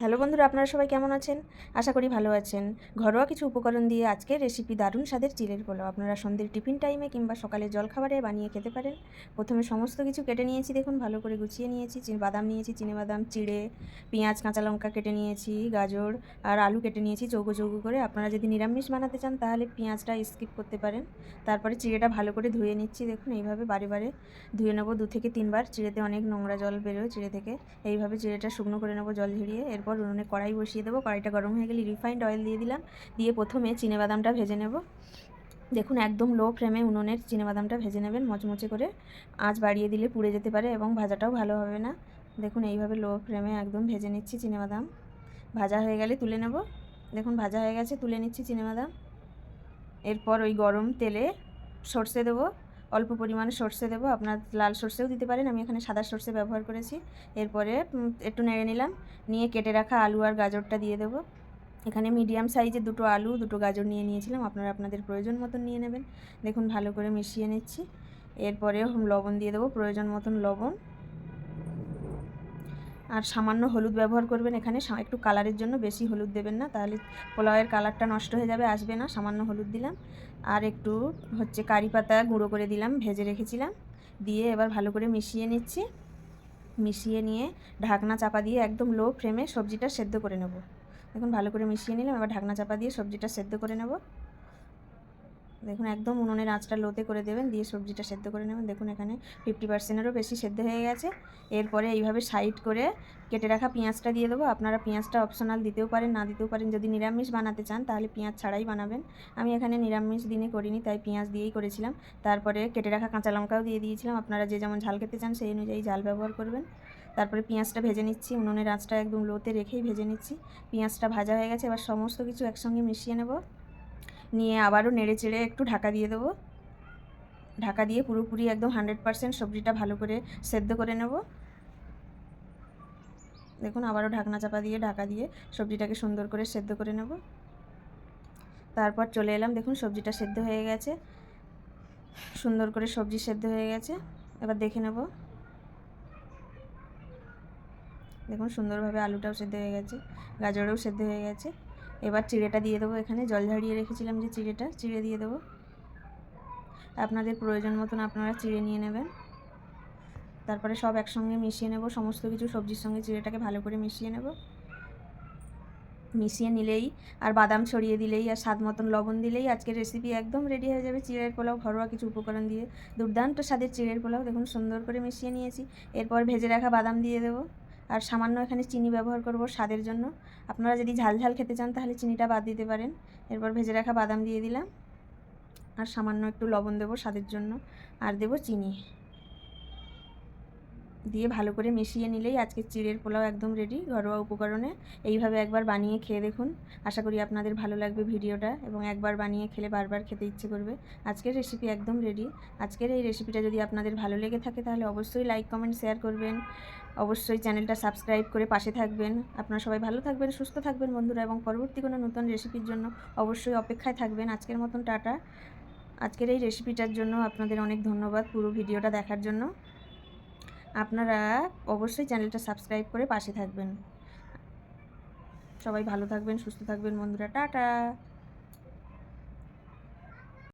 Hello বন্ধুরা, আপনারা সবাই কেমন আছেন? আশা করি ভালো আছেন। ঘরোয়া কিছু উপকরণ দিয়ে আজকের রেসিপি দারুণ স্বাদের চিড়ের পোলাও। আপনারা সন্ধ্যের টিফিন টাইমে কিংবা সকালের জলখাবারে বানিয়ে খেতে পারেন। প্রথমে সমস্ত কিছু কেটে নিয়েছি, দেখুন ভালো করে গুছিয়ে নিয়েছি। বাদাম নিয়েছি, চিনেবাদাম, চিড়ে, পেঁয়াজ, কাঁচা লঙ্কা কেটে নিয়েছি, গাজর আর আলু কেটে নিয়েছি চৌকো চৌকো করে। আপনারা যদি নিরামিষ বানাতে চান তাহলে পেঁয়াজটা স্কিপ করতে পারেন। তারপরে চিড়েটা ভালো করে ধুয়ে নিচ্ছি, দেখুন এইভাবে বারে বারে ধুয়ে নেবো 2 থেকে 3 বার। চিড়েতে অনেক নোংরা জল বেরোয় চিড়ে থেকে। এইভাবে চিড়েটা শুকনো করে নেবো জল ঝরিয়ে। এরপর উনুনে কড়াই বসিয়ে দেবো। কড়াইটা গরম হয়ে গেলে রিফাইন্ড অয়েল দিয়ে দিলাম। দিয়ে প্রথমে চিনেবাদামটা ভেজে নেব। দেখুন একদম লো ফ্লেমে উনুনের চিনেবাদামটা ভেজে নেবেন মচমচে করে। আঁচ বাড়িয়ে দিলে পুড়ে যেতে পারে এবং ভাজাটাও ভালো হবে না। দেখুন এইভাবে লো ফ্লেমে একদম ভেজে নিচ্ছি চিনেবাদাম। ভাজা হয়ে গেলে তুলে নেব। দেখুন ভাজা হয়ে গেছে, তুলে নিচ্ছি চিনেবাদাম। এরপর ওই গরম তেলে সর্ষে দেবো, অল্প পরিমাণে সর্ষে দেবো। আপনার লাল সর্ষেও দিতে পারেন, আমি এখানে সাদা সর্ষে ব্যবহার করেছি। এরপরে একটু নেড়ে নিলাম, নিয়ে কেটে রাখা আলু আর গাজরটা দিয়ে দেবো। এখানে মিডিয়াম সাইজে 2টো আলু 2টো গাজর নিয়ে নিয়েছিলাম, আপনারা আপনাদের প্রয়োজন মতন নিয়ে নেবেন। দেখুন ভালো করে মিশিয়ে নিচ্ছি। এরপরে লবণ দিয়ে দেবো, প্রয়োজন মতন লবণ আর সামান্য হলুদ ব্যবহার করবেন। এখানে একটু কালারের জন্য, বেশি হলুদ দেবেন না, তাহলে পোলাওয়ের কালারটা নষ্ট হয়ে যাবে, আসবে না। সামান্য হলুদ দিলাম আর একটু কারি পাতা গুঁড়ো করে দিলাম, ভেজে রেখেছিলাম। দিয়ে এবার ভালো করে মিশিয়ে নিচ্ছি। মিশিয়ে নিয়ে ঢাকনা চাপা দিয়ে একদম লো ফ্লেমে সবজিটা সেদ্ধ করে নেব। দেখুন ভালো করে মিশিয়ে নিলাম, এবার ঢাকনা চাপা দিয়ে সবজিটা সেদ্ধ করে নেব। দেখুন একদম উনুনের আঁচটা লোতে করে দেবেন, দিয়ে সবজিটা সেদ্ধ করে নেবেন। দেখুন এখানে 50%-এরও বেশি সেদ্ধ হয়ে গেছে। এরপরে এইভাবে সাইড করে কেটে রাখা পেঁয়াজটা দিয়ে দেবো। আপনারা পেঁয়াজটা অপশনাল দিতেও পারেন, না দিতেও পারেন। যদি নিরামিষ বানাতে চান তাহলে পেঁয়াজ ছাড়াই বানাবেন। আমি এখানে নিরামিষ দিনে করিনি, তাই পেঁয়াজ দিয়েই করেছিলাম। তারপরে কেটে রাখা কাঁচা লঙ্কাও দিয়ে দিয়েছিলাম। আপনারা যে যেমন ঝাল খেতে চান সেই অনুযায়ী ঝাল ব্যবহার করবেন। তারপরে পেঁয়াজটা ভেজে নিচ্ছি, উনুনের আঁচটা একদম লোতে রেখেই ভেজে নিচ্ছি। পেঁয়াজটা ভাজা হয়ে গেছে, এবার সমস্ত কিছু একসঙ্গে মিশিয়ে নেব। নিয়ে আবারও নেড়ে চেড়ে একটু ঢাকা দিয়ে দেবো। ঢাকা দিয়ে পুরোপুরি একদম 100% সবজিটা ভালো করে সেদ্ধ করে নেব। দেখুন আবারও ঢাকনা চাপা দিয়ে ঢাকা দিয়ে সবজিটাকে সুন্দর করে সেদ্ধ করে নেব। তারপর চলে এলাম, দেখুন সবজিটা সেদ্ধ হয়ে গেছে, সুন্দর করে সবজি সেদ্ধ হয়ে গেছে। এবার দেখে নেব। দেখুন সুন্দরভাবে আলুটাও সেদ্ধ হয়ে গেছে, গাজরও সেদ্ধ হয়ে গেছে। এবার চিড়েটা দিয়ে দেবো। এখানে জল ঝরিয়ে রেখেছিলাম যে চিড়ে দিয়ে দেবো। আপনাদের প্রয়োজন মতন আপনারা চিড়ে নিয়ে নেবেন। তারপরে সব একসঙ্গে মিশিয়ে নেব, সমস্ত কিছু সবজির সঙ্গে চিড়েটাকে ভালো করে মিশিয়ে নেব। মিশিয়ে নিলেই আর বাদাম ছড়িয়ে দিলেই আর স্বাদ মতন লবণ দিলেই আজকের রেসিপি একদম রেডি হয়ে যাবে। চিড়ের পোলাও, ঘরোয়া কিছু উপকরণ দিয়ে দুর্দান্ত স্বাদের চিড়ের পোলাও। দেখুন সুন্দর করে মিশিয়ে নিয়েছি। এরপর ভেজে রাখা বাদাম দিয়ে দেবো আর সামান্য এখানে চিনি ব্যবহার করব স্বাদের জন্য। আপনারা যদি ঝাল ঝাল খেতে চান তাহলে চিনিটা বাদ দিতে পারেন। এরপর ভেজে রাখা বাদাম দিয়ে দিলাম আর সামান্য একটু লবণ দেবো স্বাদের জন্য, আর দেবো চিনি। দিয়ে ভালো করে মিশিয়ে নিলেই আজকের চিড়ের পোলাও একদম রেডি ঘরোয়া উপকরণে। এইভাবে একবার বানিয়ে খেয়ে দেখুন, আশা করি আপনাদের ভালো লাগবে ভিডিওটা, এবং একবার বানিয়ে খেলে বারবার খেতে ইচ্ছে করবে। আজকের রেসিপি একদম রেডি। আজকের এই রেসিপিটা যদি আপনাদের ভালো লেগে থাকে তাহলে অবশ্যই লাইক কমেন্ট শেয়ার করবেন। অবশ্যই চ্যানেলটা সাবস্ক্রাইব করে পাশে থাকবেন। আপনারা সবাই ভালো থাকবেন, সুস্থ থাকবেন বন্ধুরা, এবং পরবর্তী কোনো নতুন রেসিপির জন্য অবশ্যই অপেক্ষায় থাকবেন। আজকের মতন টাটা। আজকের এই রেসিপিটার জন্য আপনাদের অনেক ধন্যবাদ পুরো ভিডিওটা দেখার জন্য। আপনারা অবশ্যই চ্যানেলটা সাবস্ক্রাইব করে পাশে থাকবেন। সবাই ভালো থাকবেন, সুস্থ থাকবেন বন্ধুরা, টাটা।